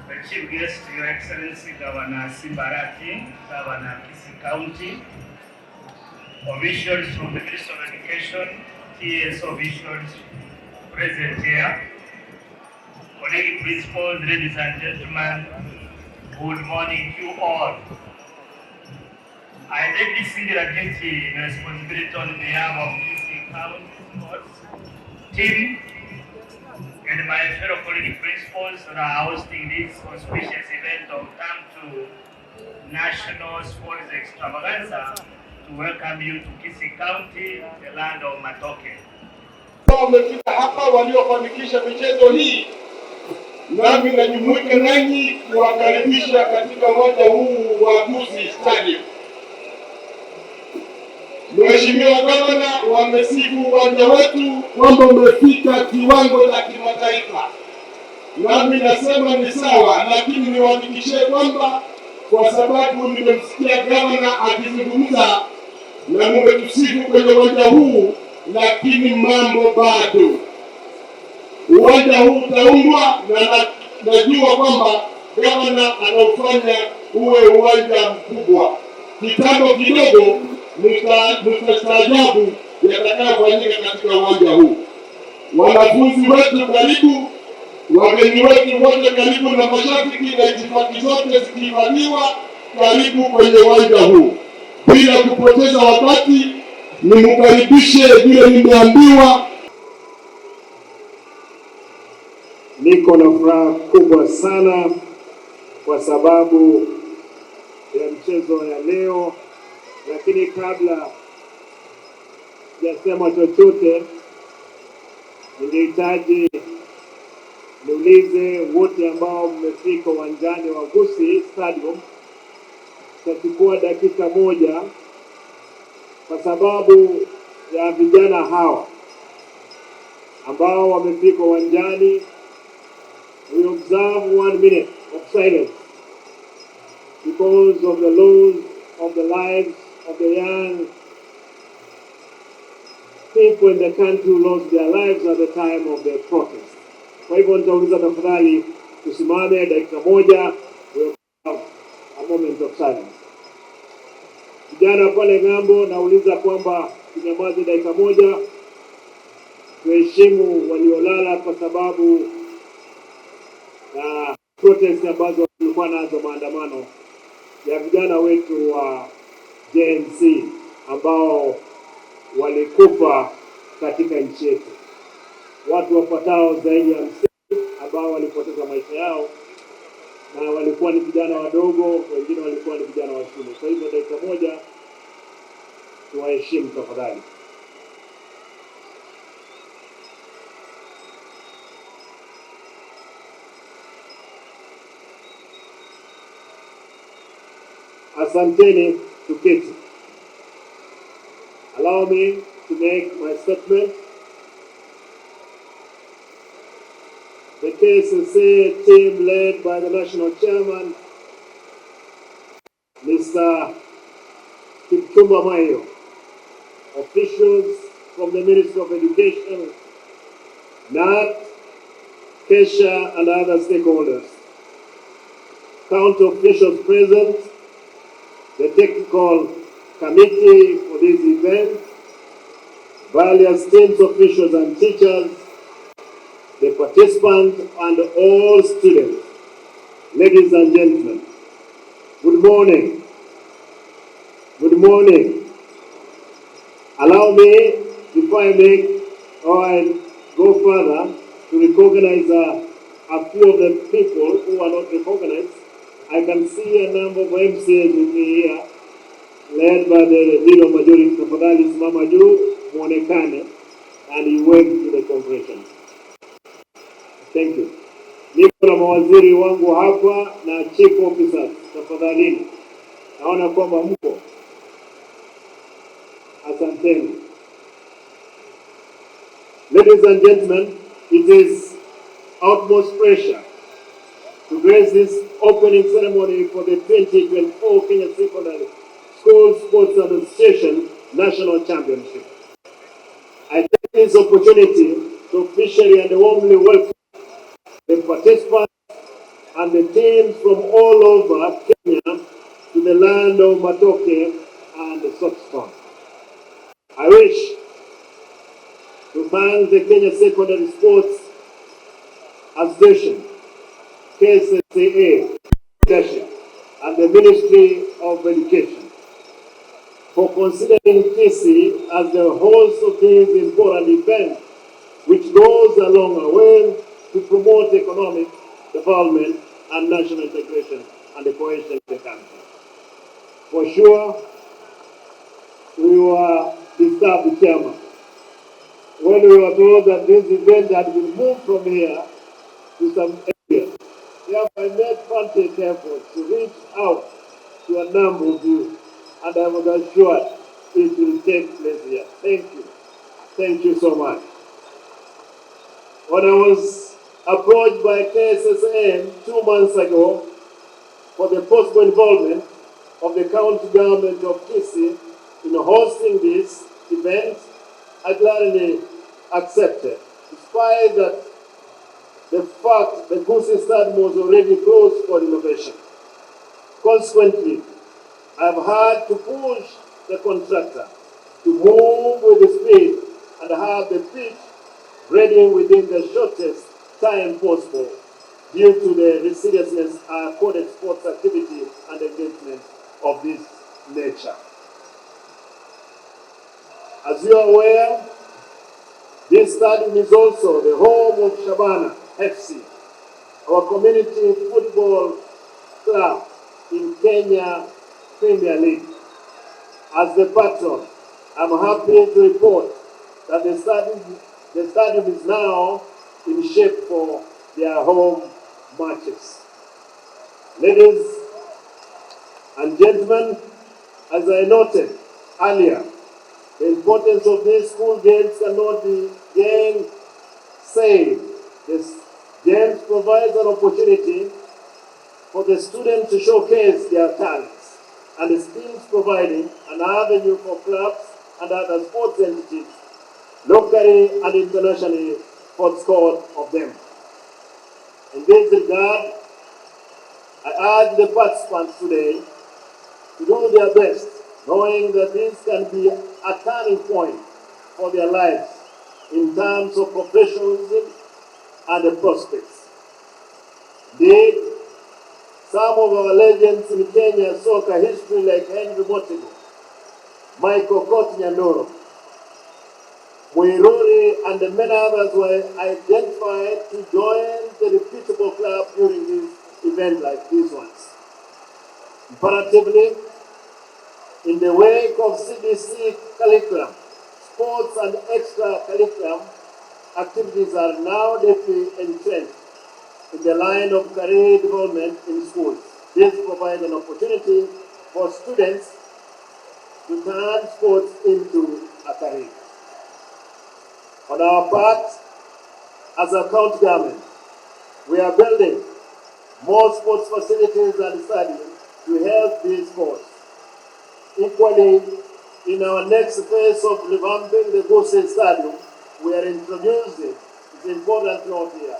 the Chief Guest, Your Excellency Governor Simbarati, Governor Kisii County, officials from the Ministry of Education, TS officials present here, colleague principals, ladies and gentlemen, good morning to you all. I take this singular duty and responsibility on behalf of Kisii County Sports team and my fellow colleague principals that are hosting this auspicious event of Come to National Sports Extravaganza to welcome you to Kisii County, the land of Matoke. Wamefika hapa waliofanikisha michezo hii, nami najumuika nanyi kuwakaribisha katika uwanja huu wa Gusii Stadium. Mheshimiwa Gavana, wamesifu uwanja wetu kwamba umefika kiwango cha kimataifa. Nami nasema ni sawa, lakini niwahakikishie kwamba kwa sababu nimemsikia Gavana akizungumza na mmetusifu kwenye uwanja huu, lakini mambo bado. Uwanja huu utaundwa na najua kwamba Gavana anaufanya uwe uwanja mkubwa. Kitambo kidogo mtastaajabu yatakayofanyika katika uwanja huu. Wanafunzi wetu karibu, wageni wetu wote karibu, na mashabiki na itifaki zote zikifanywa karibu kwenye uwanja huu. Bila kupoteza wakati, nimkaribishe vile nimeambiwa. Niko na furaha kubwa sana kwa sababu ya mchezo ya leo, lakini kabla sijasema chochote, ningehitaji niulize wote ambao mmefika uwanjani wa Gusii Stadium, tutachukua dakika moja kwa sababu ya vijana hawa ambao wamefika uwanjani. We observe 1 minute of silence because of the loss of the lives of the young people in the country who lost their lives at the time of the protest. Kwa hivyo nitauliza tafadhali tusimame dakika moja, we have a moment of silence. Vijana pale ng'ambo, nauliza kwamba tunyamaze dakika moja, tuheshimu waliolala kwa sababu na protest ambazo tulikuwa nazo, maandamano ya vijana wetu wa JNC ambao walikufa katika nchi yetu. Watu wafuatao zaidi ya 50 ambao walipoteza maisha yao, na walikuwa ni vijana wadogo, wengine walikuwa ni vijana wa shule. Kwa hivyo dakika moja tuwaheshimu tafadhali. Asanteni, tuketi. Allow me to make my statement. The KCCA team led by the national chairman, Mr. Kipchumba Maiyo, officials from the Ministry of Education, NAT, Kesha and other stakeholders, county officials present, the technical committee for this event, various teams, officials and teachers, the participants and all students. Ladies and gentlemen, good morning. Good morning. Allow me, before I go further, to recognize a few of the people who are not recognized. I can see a number of MCAs with me here, led by the leader majority. Tafadhali simama juu muonekane, and you wave to the congregation. Thank you. Niko na mawaziri wangu hapa na chief officers. Tafadhali, naona kwamba mko. Asanteni. Ladies and gentlemen, it is utmost pressure to grace this opening ceremony for the 2024 Kenya Secondary School Sports Association National Championship. I take this opportunity to officially and warmly welcome the participants and the teams from all over Kenya to the land of Matoke and Soxton. I wish to thank the Kenya Secondary Sports Association, KSSAA, and the Ministry of Education for considering Kisii as the host of this important event, which goes a long way to promote economic development and national integration and the cohesion of the country. For sure, we were disturbed, Chairman, when we were told that this event had been moved from here to some areas. Therefore, I made frantic efforts to reach out to a number of you, and I was assured it will take place here. Thank you. Thank you so much. When I was approached by KSSM 2 months ago for the possible involvement of the county government of Kisii in hosting this event, I gladly accepted, despite that the fact the Gusii Stadium was already closed for renovation. Consequently, I have had to push the contractor to move with the speed and have the pitch ready within the shortest time possible due to the seriousness accorded sports activity and engagement of this nature. As you are aware, this stadium is also the home of Shabana FC, our community football club in Kenya Premier League. As the patron, I'm happy to report that the stadium is now in shape for their home matches. Ladies and gentlemen, as I noted earlier, the importance of these school games cannot be gainsaid. This games provides an opportunity for the students to showcase their talents and the skills, providing an avenue for clubs and other sports entities, locally and internationally, for the score of them. In this regard, I urge the participants today to do their best, knowing that this can be a turning point for their lives in terms of professionalism and the prospects. Indeed, some of our legends in Kenya soccer history, like Henry Motigo, Michael Kotinyandoro, Muiruri, and many others were identified to join the reputable club during this event like these ones. Comparatively, in the wake of CBC curriculum, sports and extra curriculum activities are now deeply entrenched in the line of career development in schools. This provides an opportunity for students to turn sports into a career. On our part, as a county government, we are building more sports facilities and stadiums to help these sports. Equally, in our next phase of revamping the Gusii Stadium, we are introducing, it's important to note here,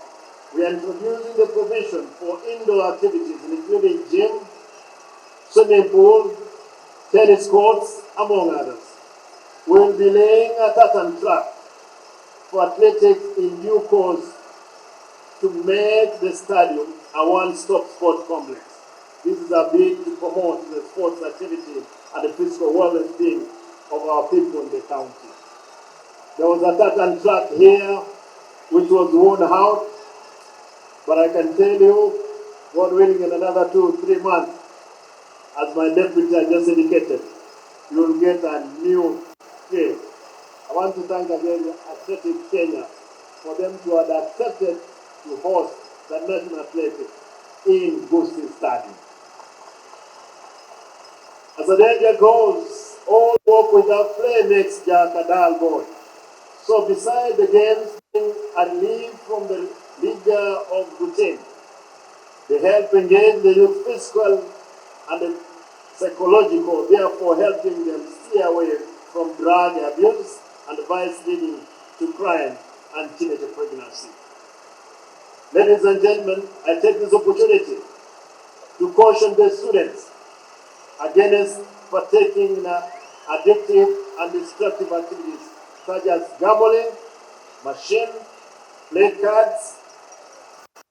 we are introducing the provision for indoor activities, including gym, swimming pool, tennis courts, among others. We will be laying a tartan track for athletics in due course to make the stadium a one-stop sport complex. This is a bid to promote the sports activity and the physical well-being of our people in the county. There was a tartan track here which was worn out, but I can tell you, God willing, in another 2-3 months, as my deputy has just indicated, you will get a new field. I want to thank again Athletics Kenya for them to have accepted to host the National Athletics in Gusii Stadium. As the danger goes, all work without play makes Jack a dull boy. So beside the games being a relief from the leisure of routine, they help engage the youth physical and the psychological, therefore helping them steer away from drug abuse and vice leading to crime and teenage pregnancy. Ladies and gentlemen, I take this opportunity to caution the students against partaking in addictive and destructive activities such as gambling, machine, play cards,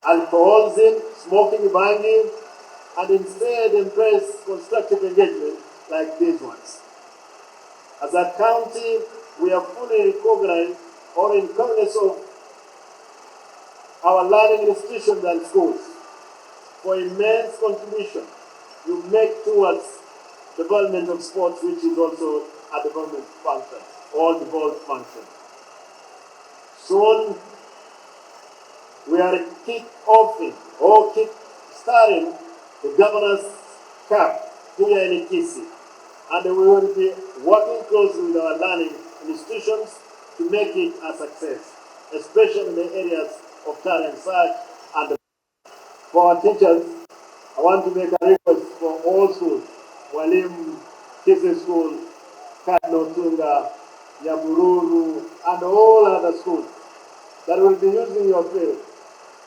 alcoholism, smoking, banging, and instead embrace constructive engagement like these ones. As a county, we are fully recognized or in cognizance of our learning institutions and schools for immense contribution you make towards development of sports, which is also a development function, or devolved function. Soon, we are kick-starting the Governor's Cup here in Kisii, and we will be working closely with our learning institutions to make it a success, especially in the areas of talent search and for our teachers. I want to make a request for all schools, Walimu, Kisii School, Cardinal Tunga, Nyahururu, and all other schools that will be using your field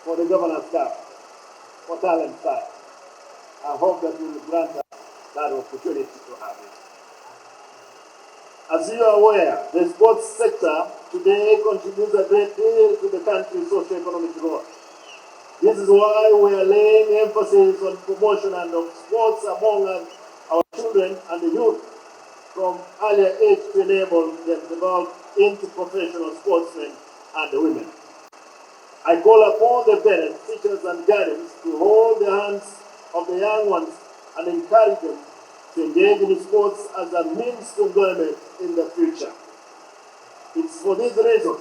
for the Governor's Cup, for talent search. I hope that you will grant us that opportunity to have it. As you are aware, the sports sector today contributes a great deal to the country's socio-economic growth. This is why we are laying emphasis on promotion and of sports among our children and the youth from earlier age to enable them to develop into professional sportsmen and women. I call upon the parents, teachers, and guardians to hold the hands of the young ones and encourage them to engage in sports as a means to enjoyment in the future. It's for this reason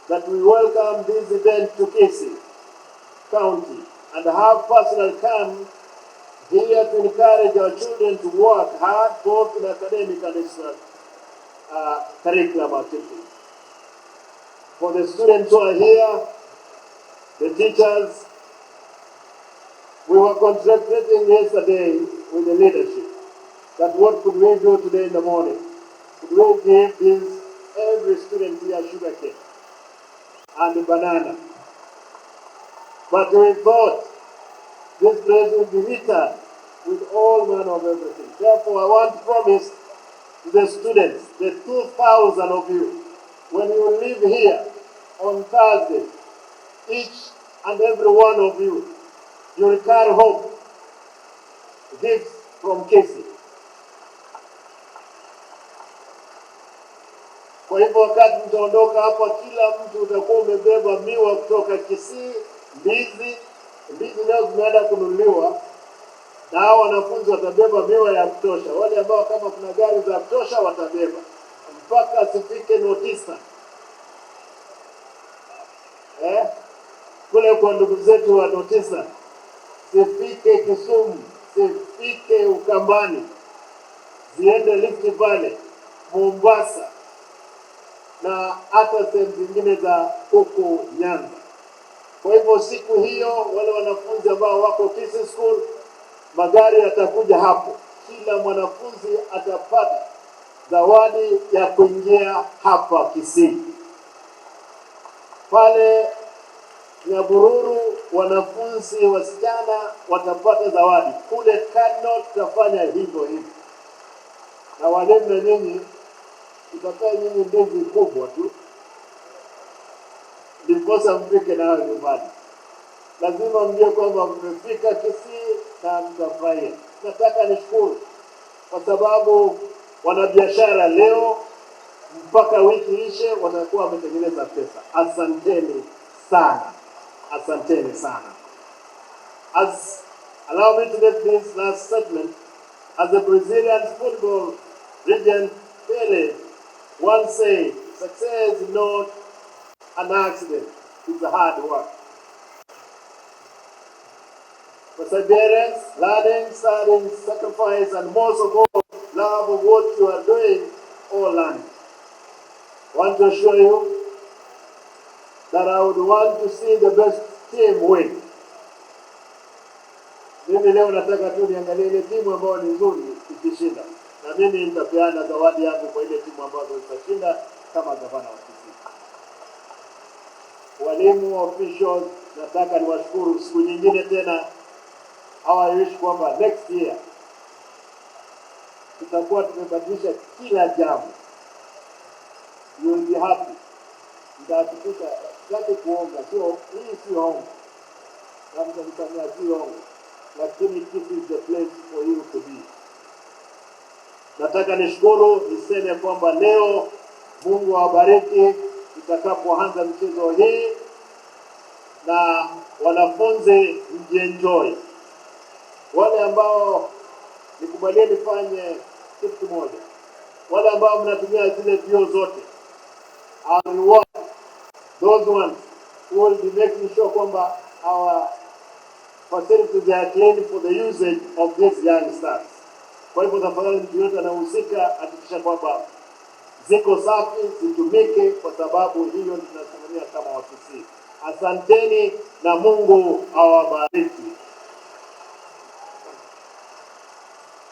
that we welcome this event to Kisii County and have personally come here to encourage our children to work hard both in academic and extra curriculum activities. For the students who are here, the teachers, we were concentrating yesterday with the leadership that what could we do today in the morning? Could we give every student here sugar cane and a banana? But we thought this place would be littered with all manner of everything. Therefore, I want to promise to the students, the 2,000 of you, when you leave here on Thursday, each and every one of you, you will carry home gifts from Kisii. Kwa hivyo wakati mtaondoka hapa, kila mtu utakuwa umebeba miwa kutoka Kisii, ndizi leo zimeenda kununuliwa, na hao wanafunzi watabeba miwa ya kutosha. Wale ambao kama kuna gari za kutosha watabeba mpaka sifike Notisa. Kule kwa ndugu zetu wa Notisa, sifike Kisumu, sifike Ukambani, ziende Rift Valley, Mombasa na hata sehemu zingine za huko Nyanza. Kwa hivyo siku hiyo wale wanafunzi ambao wako Kisii School, magari yatakuja hapo. Kila mwanafunzi atapata zawadi ya kuingia hapa Kisii. Pale Nyahururu wanafunzi wasichana watapata zawadi. Kule Cardinal tutafanya hivyo hivyo. Na walimu na nyinyi tutapea nyinyi ndizi kubwa tu, ndiposa mfike nayo nyumbani. Lazima mjue kwamba mmefika Kisii na mtafurahia. Nataka nishukuru kwa sababu wanabiashara leo mpaka wiki ishe watakuwa wametengeneza pesa. Asanteni sana. Asanteni sana. Allow me to make this last statement. As the Brazilian football legend Pelé once said, success is not an accident, it's a hard work. Perseverance, learning, studying, sacrifice, and most of all, love of what you are doing or learning. I want to assure you that I would want to see the best team win. Mimi leo nataka tu niangalie ile timu ambayo ni nzuri ikishinda. Na mimi nitapeana zawadi yangu kwa ile timu ambayo itashinda kama gavana wa Kisii. Walimu, officials, nataka niwashukuru siku nyingine tena. I wish kwamba next year tutakuwa tumebadilisha kila jambo. You will be happy. Nitahakikisha sitaki kuomba, hii si hongo. Kama mtanifanyia si hongo. Lakini this is the place for you to be. Nataka nishukuru, niseme kwamba leo Mungu awabariki tutakapoanza mchezo hii, na wanafunzi mjienjoy. Wale ambao nikubalie nifanye kitu kimoja, wale ambao mnatumia zile vio zote, I reward those ones who will be making sure kwamba our facilities are clean for the usage of these young stars. Kwa hivyo tafadhali, mtu yote anahusika hakikisha kwamba ziko safi, zitumike, kwa sababu hiyo tunasimamia kama ofisi. Asanteni na Mungu awabariki.